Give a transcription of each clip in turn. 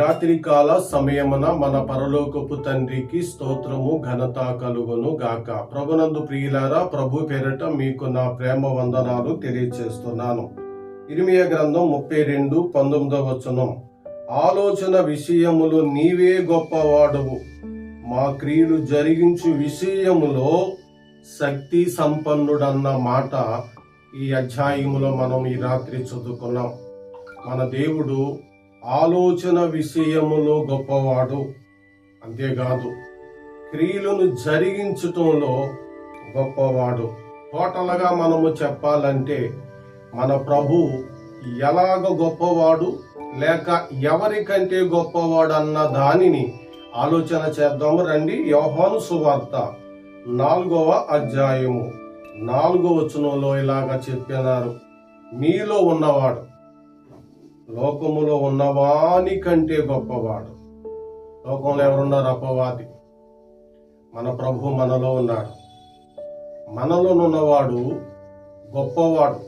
రాత్రి కాల సమయమున మన పరలోకపు తండ్రికి స్తోత్రము ఘనత కలుగును గాక. ప్రభునందు ప్రియులారా, ప్రభు పేరట మీకు నా ప్రేమ వందనాలు తెలియచేస్తున్నాను. ఇర్మియా గ్రంథం 32:19 ఆలోచన విషయములో నీవే గొప్పవాడవు, మా క్రియలు జరిగించు విషయములో శక్తి సంపన్నుడన్న మాట ఈ అధ్యాయములో మనం ఈ రాత్రి చదువుకున్నాం. మన దేవుడు ఆలోచన విషయములో గొప్పవాడు, అంతేకాదు క్రియలను జరిగించటంలో గొప్పవాడు. టోటల్గా మనము చెప్పాలంటే మన ప్రభు ఎలాగ గొప్పవాడు, లేక ఎవరికంటే గొప్పవాడు అన్న దానిని ఆలోచన చేద్దాము రండి. యోహాను సువార్త 4వ అధ్యాయము 4వ వచనంలో ఇలాగా చెప్పినారు, మీలో ఉన్నవాడు లోకములో ఉన్నవాని కంటే గొప్పవాడు. లోకంలో ఎవరున్నారు? అపవాది. మన ప్రభు మనలో ఉన్నాడు. మనలో ఉన్నవాడు గొప్పవాడు.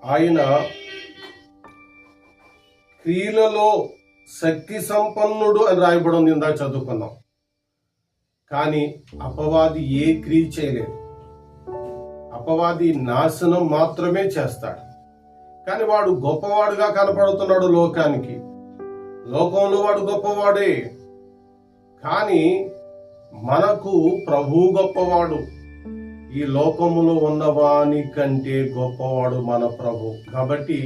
ఆయన క్రియలలో శక్తి సంపన్నుడు అని రాయబడి ఉంది, ఇందాక చదువుకున్నాం. కానీ అపవాది ఏ క్రియ చేయలేదు. అపవాది నాశనం మాత్రమే చేస్తాడు. కానీ వాడు గొప్పవాడుగా కనపడుతున్నాడు లోకానికి. లోకంలో వాడు గొప్పవాడే, కానీ మనకు ప్రభు గొప్పవాడు. ఈ లోకములో ఉన్నవాని కంటే గొప్పవాడు మన ప్రభు. కాబట్టి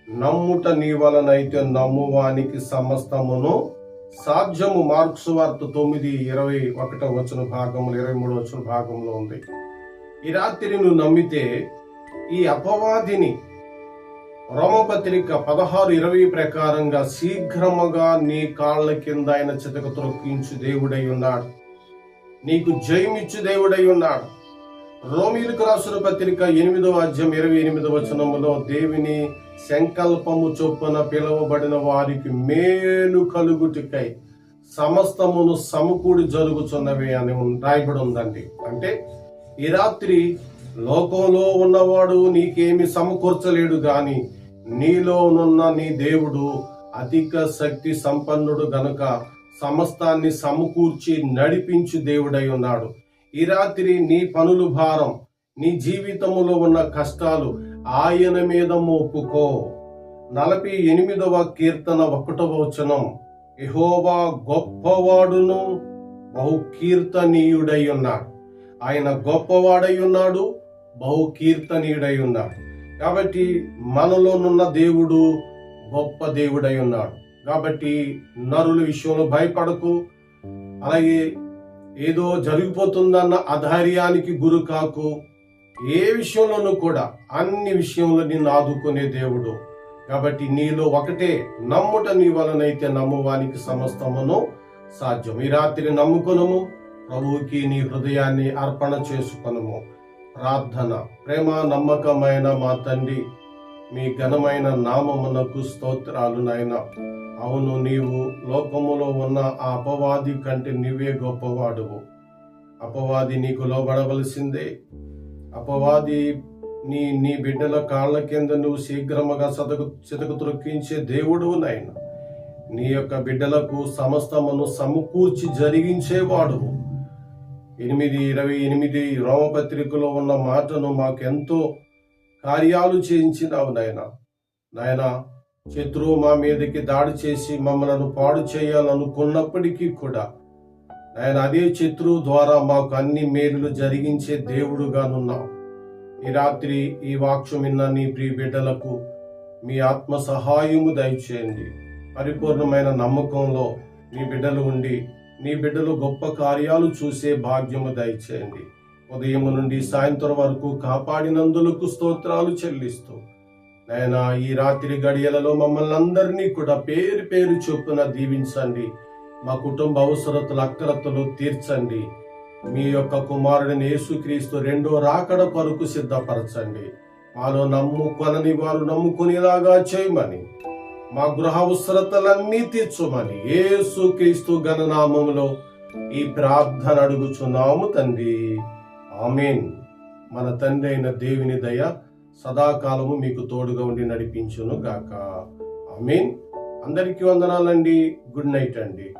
నమ్ముట నీ వలనైతే నమ్మువానికి సమస్తమును సాధ్యము. మార్కు సువార్త 9:21 భాగంలో 23 భాగంలో ఉంది. ఈ రాత్రి నువ్వు నమ్మితే ఈ అపవాదిని రోమపత్రిక 16:20 ప్రకారంగా శీఘ్రముగా నీ కాళ్ళ కింద ఆయన చితక త్రొక్కించు దేవుడై ఉన్నాడు. నీకు జయమిచ్చు దేవుడై ఉన్నాడు. రోమీయులకు రాసిన పత్రిక 8వ అధ్యాయం 28వ వచనములో దేవుని సంకల్పము చొప్పున పిలువబడిన వారికి మేలు కలుగుటకై సమస్తమును సమకూడి జరుగుతున్నవి అని రాయబడి ఉందండి. అంటే ఈ రాత్రి లోకంలో ఉన్నవాడు నీకేమి సమకూర్చలేడు, గాని నీలోనున్న నీ దేవుడు అధిక శక్తి సంపన్నుడు గనుక సమస్తాన్ని సమకూర్చి నడిపించు దేవుడై ఉన్నాడు. ఈ రాత్రి నీ పనుల భారం, నీ జీవితములో ఉన్న కష్టాలు ఆయన మీద మోపుకో. 48వ కీర్తన 1వ వచనం, యెహోవా గొప్పవాడును బహు కీర్తనీయుడై ఉన్నాడు. ఆయన గొప్పవాడై ఉన్నాడు, బహు కీర్తనీయుడై ఉన్నాడు. కాబట్టి మనలోనున్న దేవుడు గొప్ప దేవుడై ఉన్నాడు. కాబట్టి నరుల విషయంలో భయపడకు. అలాగే ఏదో జరిగిపోతుందన్న అధైర్యానికి గురి కాకు. ఏ విషయంలోనూ కూడా అన్ని విషయంలో నిన్ను ఆదుకునే దేవుడు. కాబట్టి నీలో ఒకటే, నమ్ముట నీ వలనైతే నమ్మువానికి సమస్తమును సాధ్యం. ఈ రాత్రి నమ్ముకొనుము, ప్రభువుకి నీ హృదయాన్ని అర్పణ చేసుకొనుము. ప్రార్థన. ప్రేమ నమ్మకమైన మా తండ్రి, మీ ఘనమైన నామమునకు స్తోత్రాలు నాయనా. అవును, నీవు లోకములో ఉన్న ఆ అపవాది కంటే నీవే గొప్పవాడువు. అపవాది నీకు లోబడవలసిందే. అపవాది నీ బిడ్డల కాళ్ళ కింద నువ్వు శీఘ్రముగా చితకు త్రొక్కించే దేవుడు నాయన. నీ యొక్క బిడ్డలకు సమస్తమును సమకూర్చి జరిగించేవాడువు. 8:28 రోమపత్రికలో ఉన్న మాటను మాకెంతో కార్యాలు చేయించినావు నాయన. శత్రువు మా మీదకి దాడి చేసి మమ్మలను పాడు చేయాలనుకున్నప్పటికీ కూడా నాయన అదే శత్రువు ద్వారా మాకు అన్ని మేలులు జరిగించే దేవుడుగానున్నావు. ఈ రాత్రి ఈ వాక్యం విన్న నీ ప్రియ బిడ్డలకు మీ ఆత్మ సహాయము దయచేయండి. పరిపూర్ణమైన నమ్మకంలో నీ బిడ్డలు ఉండి నీ బిడ్డలు గొప్ప కార్యాలు చూసే భాగ్యము దయచేయండి. ఉదయం నుండి సాయంత్రం వరకు కాపాడినందులకు స్తోత్రాలు చెల్లిస్తూ నాయనా, ఈ రాత్రి గడియలలో మమ్మల్ని అందరినీ కూడా పేరు పేరు చొప్పున దీవించండి. మా కుటుంబ అవసరతలు అక్కరతలు తీర్చండి. మీ యొక్క కుమారుడిని యేసుక్రీస్తు 2వ రాకడ కొరకు సిద్ధపరచండి. మాలో నమ్ముకొనని వారు నమ్ముకునేలాగా చేయమని, మా గృహ అవసరతలన్నీ తీర్చమని యేసుక్రీస్తు ఘననామములో ఈ ప్రార్థన అడుగుచున్నాము తండ్రి. ఆమేన్. మన తండ్రి అయిన దేవుని దయ సదాకాలము మీకు తోడుగా ఉండి నడిపించును గాక. ఆమేన్. అందరికీ వందనాలండి. గుడ్ నైట్ అండి.